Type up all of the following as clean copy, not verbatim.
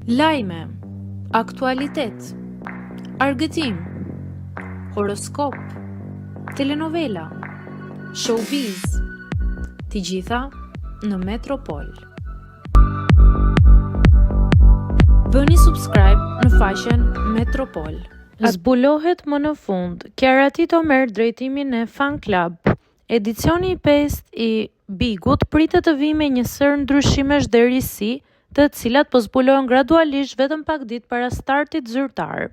Lajme, aktualitet, argëtim, horoskop, telenovela, showbiz, të gjitha në Metropol. Bëni subscribe në faqen Metropol. Zbulohet më në fund, Kiara Tito merr drejtimin e Fan Club. Edicioni i 5 i Bigut pritet të vijë me një sër ndryshimesh dhe risi, të cilat po zbulohen gradualisht vetëm pak ditë para startit zyrtar.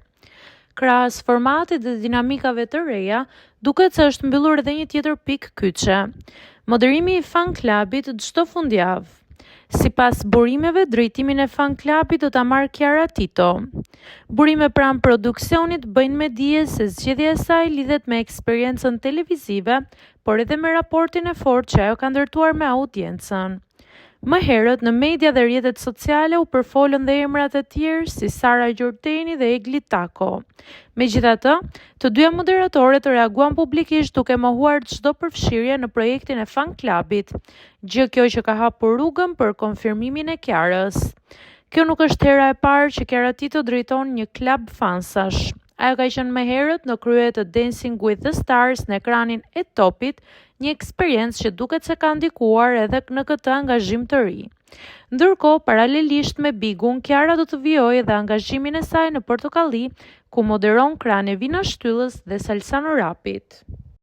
Krahas formatit dhe dinamikave të reja, duket se është mbyllur edhe një tjetër pikë kyçe. Moderimi i Fan Clubit çdo fundjavë. Sipas burimeve, drejtimin e Fan Clubit do ta marrë Kiara Tito. Burime pranë produksionit bëjnë me dije se zgjedhja e saj lidhet me eksperiencën televizive, por edhe me raportin e fortë që ajo ka ndërtuar me audiencën. Më herët, në media dhe rrjetet sociale u përfolën dhe emrat e tjerë si Sara Gjorteni dhe Egli Tako. Megjithatë, të dyja moderatorët reaguan publikisht duke mohuar çdo përfshirje në projektin e Fan Clubit, gjë kjo që ka hapur rrugën për konfirmimin e Kiarës. Kjo nuk është hera e parë që Kiara Tito drejton një klub fansash. Ajo ka qenë më herët në krye të Dancing with the Stars në ekranin e Topit, një eksperiencë që duket se ka ndikuar edhe në këtë angazhim të ri. Ndërkohë, paralelisht me Bigun, Kiara do të vijojë edhe angazhimin e saj në Portokalli, ku moderon krahun e Vina Shtyllës dhe Salsano Rapit.